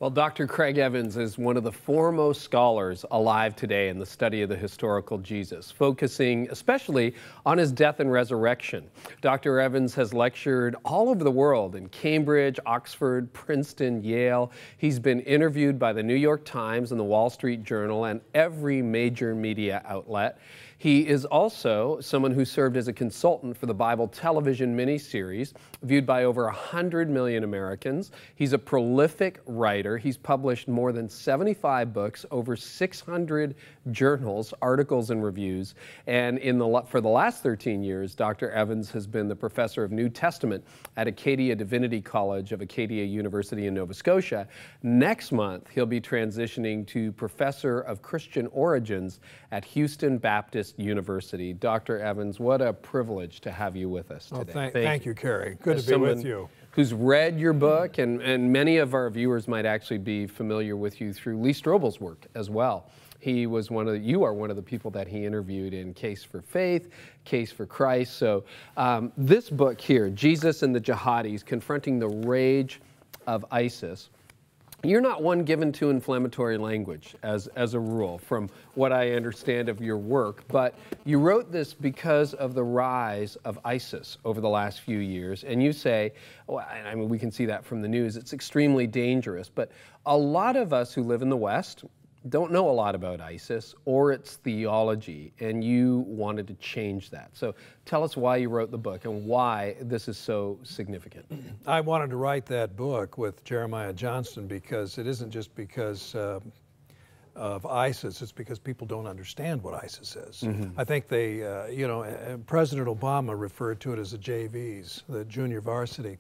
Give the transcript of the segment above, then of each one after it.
Well, Dr. Craig Evans is one of the foremost scholars alive today in the study of the historical Jesus, focusing especially on his death and resurrection. Dr. Evans has lectured all over the world in Cambridge, Oxford, Princeton, Yale. He's been interviewed by the New York Times and the Wall Street Journal and every major media outlet. He is also someone who served as a consultant for the Bible television miniseries, viewed by over 100 million Americans. He's a prolific writer. He's published more than 75 books, over 600 journals, articles, and reviews. And for the last 13 years, Dr. Evans has been the professor of New Testament at Acadia Divinity College of Acadia University in Nova Scotia. Next month, he'll be transitioning to professor of Christian origins at Houston Baptist University. Dr. Evans, what a privilege to have you with us today. Oh, thank you, Kerry. Good to be with you. Who's read your book, and many of our viewers might actually be familiar with you through Lee Strobel's work as well. You are one of the people that he interviewed in Case for Faith, Case for Christ. So this book here, Jesus and the Jihadis, Confronting the Rage of ISIS, you're not one given to inflammatory language as a rule, from what I understand of your work, but you wrote this because of the rise of ISIS over the last few years, and you say, well, I mean, we can see that from the news, it's extremely dangerous, but a lot of us who live in the West don't know a lot about ISIS or its theology, and you wanted to change that. So tell us why you wrote the book and why this is so significant. I wanted to write that book with Jeremiah Johnston because it isn't just because of ISIS, it's because people don't understand what ISIS is. I think they, President Obama referred to it as the JVs, the junior varsity.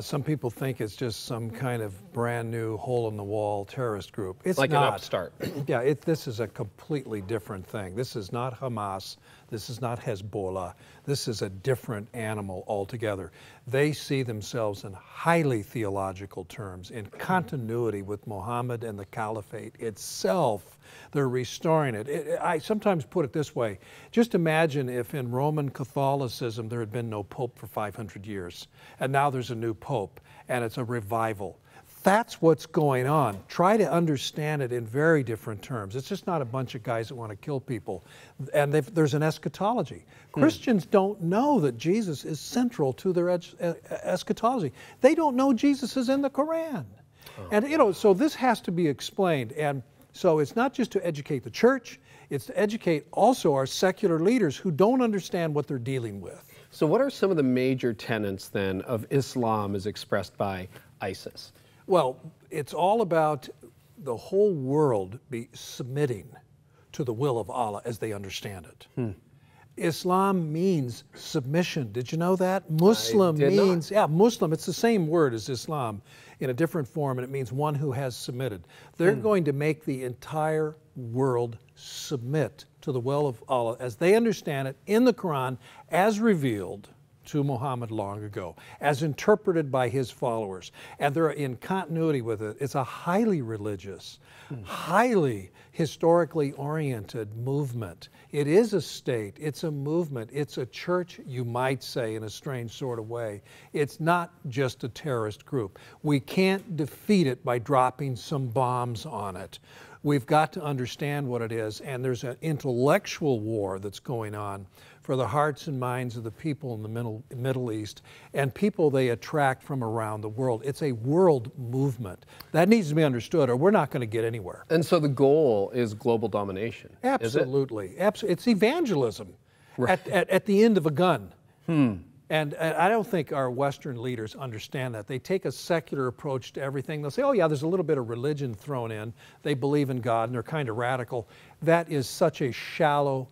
Some people think it's just some kind of brand new hole-in-the-wall terrorist group. It's like not. An upstart. Yeah, this is a completely different thing. This is not Hamas. This is not Hezbollah. This is a different animal altogether. They see themselves in highly theological terms, in continuity with Muhammad and the caliphate itself. They're restoring it. I sometimes put it this way. Just imagine if in Roman Catholicism there had been no pope for 500 years, and now there's a new pope, and it's a revival. That's what's going on. Try to understand it in very different terms. It's just not a bunch of guys that want to kill people. And there's an eschatology. Christians don't know that Jesus is central to their eschatology. They don't know Jesus is in the Quran. And, so this has to be explained. And so it's not just to educate the church, it's to educate also our secular leaders who don't understand what they're dealing with. So what are some of the major tenets then of Islam as expressed by ISIS? Well, it's all about the whole world be submitting to the will of Allah as they understand it. Islam means submission. Did you know that? Muslim means, yeah, Muslim, it's the same word as Islam in a different form, and it means one who has submitted. They're going to make the entire world submit to the will of Allah as they understand it in the Quran as revealed to Muhammad long ago, as interpreted by his followers. And they're in continuity with it. It's a highly religious, highly historically oriented movement. It is a state, it's a movement, it's a church, you might say, in a strange sort of way. It's not just a terrorist group. We can't defeat it by dropping some bombs on it. We've got to understand what it is, and there's an intellectual war that's going on for the hearts and minds of the people in the Middle East and people they attract from around the world. It's a world movement. That needs to be understood or we're not going to get anywhere. And so the goal is global domination, Absolutely. is it? Absolutely. It's evangelism at the end of a gun. And I don't think our Western leaders understand that. They take a secular approach to everything. They'll say, oh yeah, there's a little bit of religion thrown in. They believe in God and they're kind of radical. That is such a shallow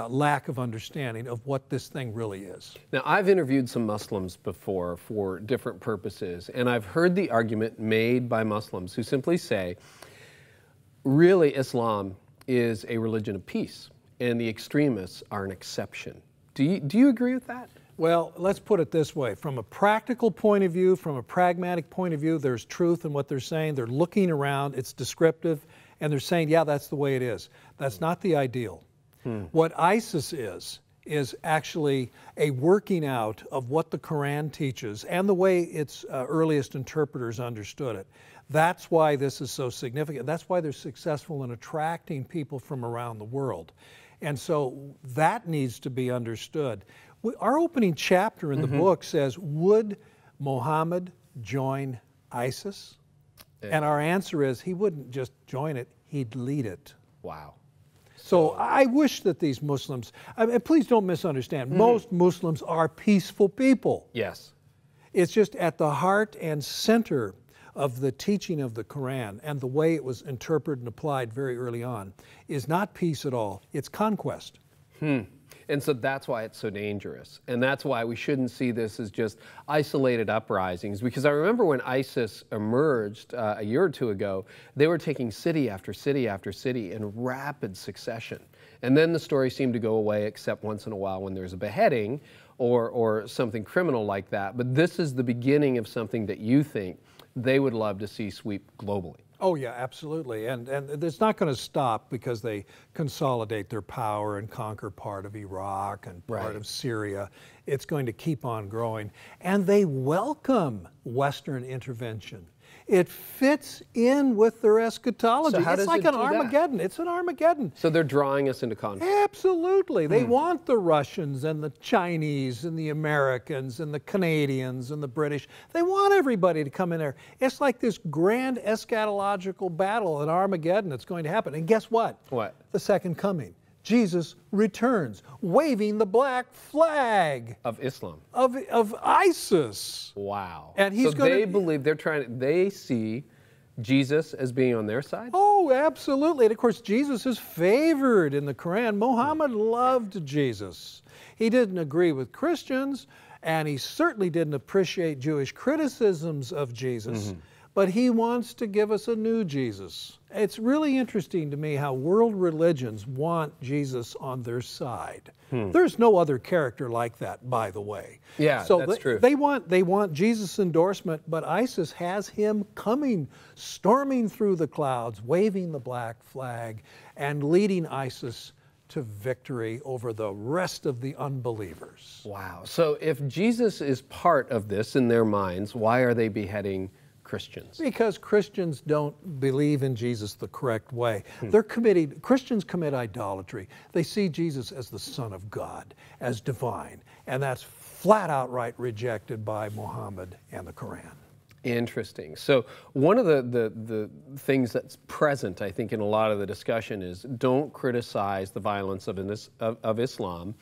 lack of understanding of what this thing really is. Now, I've interviewed some Muslims before for different purposes, and I've heard the argument made by Muslims who simply say, really, Islam is a religion of peace, and the extremists are an exception. Do you agree with that? Well, let's put it this way. From a practical point of view, from a pragmatic point of view, there's truth in what they're saying. They're looking around, it's descriptive, and they're saying, yeah, that's the way it is. That's not the ideal. What ISIS is is actually a working out of what the Quran teaches and the way its earliest interpreters understood it. That's why this is so significant. That's why they're successful in attracting people from around the world. And so that needs to be understood. Our opening chapter in the book says, would Muhammad join ISIS? And our answer is, he wouldn't just join it, he'd lead it. Wow. So I wish that these Muslims, please don't misunderstand, most Muslims are peaceful people. Yes. It's just at the heart and center of the teaching of the Quran and the way it was interpreted and applied very early on is not peace at all, it's conquest. And so that's why it's so dangerous. And that's why we shouldn't see this as just isolated uprisings. Because I remember when ISIS emerged a year or two ago, they were taking city after city after city in rapid succession. And then the story seemed to go away, except once in a while when there's a beheading or something criminal like that. But this is the beginning of something that you think they would love to see sweep globally. Oh yeah, absolutely. And it's not going to stop because they consolidate their power and conquer part of Iraq and part of Syria. It's going to keep on growing. And they welcome Western intervention. It fits in with their eschatology. So how it's does like it an do Armageddon. that? It's an Armageddon. So they're drawing us into conflict. Absolutely. They want the Russians and the Chinese and the Americans and the Canadians and the British. They want everybody to come in there. It's like this grand eschatological battle at Armageddon that's going to happen. And guess what? What? The second coming. Jesus returns, waving the black flag Of Islam. of ISIS. Wow. And he's so gonna, they believe they see Jesus as being on their side? Oh, absolutely. And of course, Jesus is favored in the Quran. Muhammad loved Jesus. He didn't agree with Christians, and he certainly didn't appreciate Jewish criticisms of Jesus. But he wants to give us a new Jesus. It's really interesting to me how world religions want Jesus on their side. There's no other character like that, by the way. Yeah, so that's true. They want Jesus' endorsement, but ISIS has him coming, storming through the clouds, waving the black flag, and leading ISIS to victory over the rest of the unbelievers. Wow. So if Jesus is part of this in their minds, why are they beheading Christians? Because Christians don't believe in Jesus the correct way. Christians commit idolatry. They see Jesus as the Son of God, as divine, and that's flat outright rejected by Muhammad and the Quran. Interesting. So one of the things that's present, I think, in a lot of the discussion is don't criticize the violence of Islam.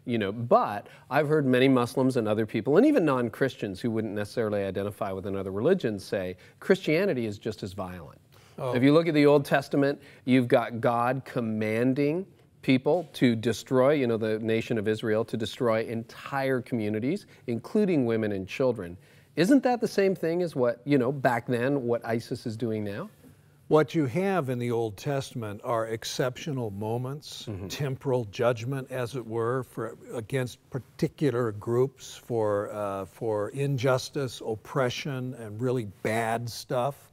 You know, but I've heard many Muslims and other people, and even non-Christians who wouldn't necessarily identify with another religion, say Christianity is just as violent. If you look at the Old Testament, you've got God commanding people to destroy, you know, the nation of Israel, to destroy entire communities, including women and children. Isn't that the same thing as what, you know, back then, what ISIS is doing now? What you have in the Old Testament are exceptional moments, temporal judgment, as it were, against particular groups for injustice, oppression, and really bad stuff.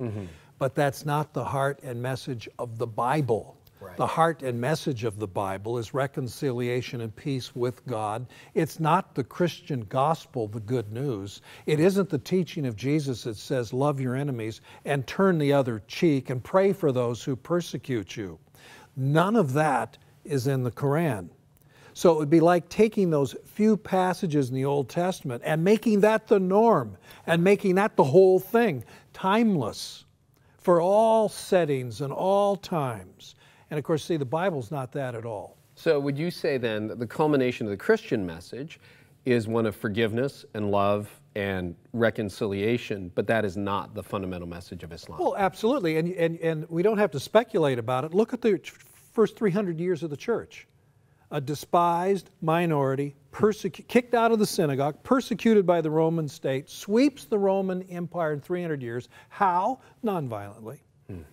But that's not the heart and message of the Bible. Right. The heart and message of the Bible is reconciliation and peace with God. It's not the Christian gospel, the good news. It isn't the teaching of Jesus that says, love your enemies and turn the other cheek and pray for those who persecute you. None of that is in the Quran. So it would be like taking those few passages in the Old Testament and making that the norm and making that the whole thing, timeless for all settings and all times. And of course, see, the Bible's not that at all. So would you say then that the culmination of the Christian message is one of forgiveness and love and reconciliation, but that is not the fundamental message of Islam? Well, absolutely, and we don't have to speculate about it. Look at the first 300 years of the church. A despised minority, kicked out of the synagogue, persecuted by the Roman state, sweeps the Roman Empire in 300 years. How? Nonviolently.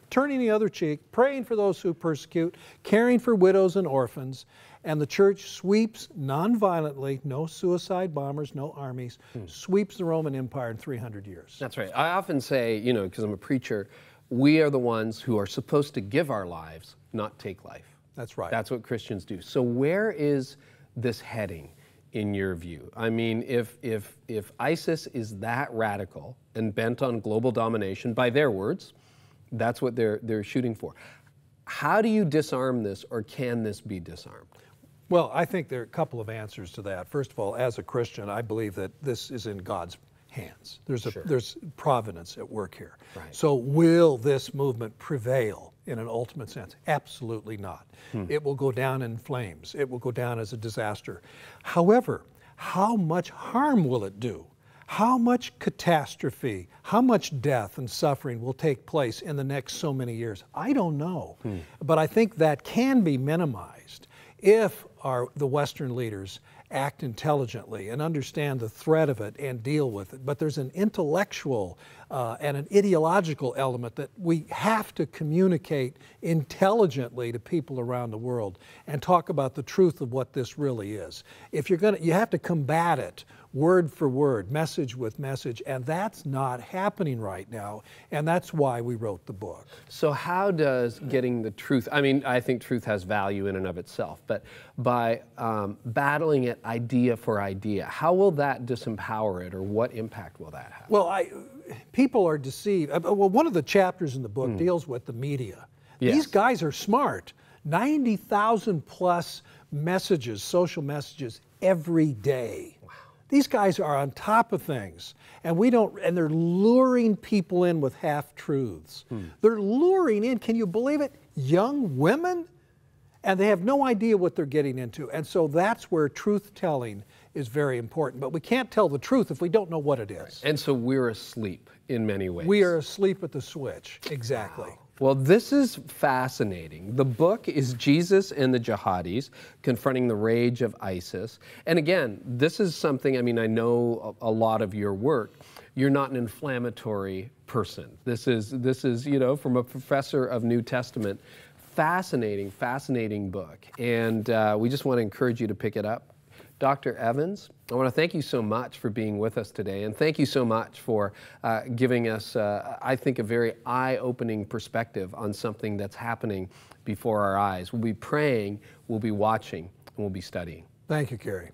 Turning the other cheek, praying for those who persecute, caring for widows and orphans, and the church sweeps nonviolently, no suicide bombers, no armies, sweeps the Roman Empire in 300 years. That's right. I often say, you know, because I'm a preacher, we are the ones who are supposed to give our lives, not take life. That's right. That's what Christians do. So where is this heading in your view? I mean, if ISIS is that radical and bent on global domination, by their words, that's what they're shooting for. How do you disarm this, or can this be disarmed? Well, I think there are a couple of answers to that. First of all, as a Christian, I believe that this is in God's hands. There's providence at work here. Right. So will this movement prevail in an ultimate sense? Absolutely not. It will go down in flames. It will go down as a disaster. However, how much harm will it do? How much catastrophe, how much death and suffering will take place in the next so many years? I don't know. But I think that can be minimized if the Western leaders act intelligently and understand the threat of it and deal with it. But there's an intellectual and an ideological element that we have to communicate intelligently to people around the world and talk about the truth of what this really is. If you're you have to combat it word for word, message with message, and that's not happening right now, and that's why we wrote the book. So how does getting the truth, I mean, I think truth has value in and of itself, but by battling it idea for idea, how will that disempower it, or what impact will that have? Well, people are deceived. Well, one of the chapters in the book deals with the media. Yes. These guys are smart. 90,000 plus messages, social messages every day. These guys are on top of things, and they're luring people in with half-truths. They're luring in, can you believe it, young women? And they have no idea what they're getting into. And so that's where truth-telling is very important. But we can't tell the truth if we don't know what it is. Right. And so we're asleep in many ways. We are asleep at the switch, exactly. Wow. Well, this is fascinating. The book is Jesus and the Jihadis, Confronting the Rage of ISIS. And again, this is something, I mean, I know a lot of your work. You're not an inflammatory person. This is, you know, from a professor of New Testament, fascinating, fascinating book. And we just want to encourage you to pick it up. Dr. Evans, I want to thank you so much for being with us today, and thank you so much for giving us, I think, a very eye-opening perspective on something that's happening before our eyes. We'll be praying, we'll be watching, and we'll be studying. Thank you, Kerry.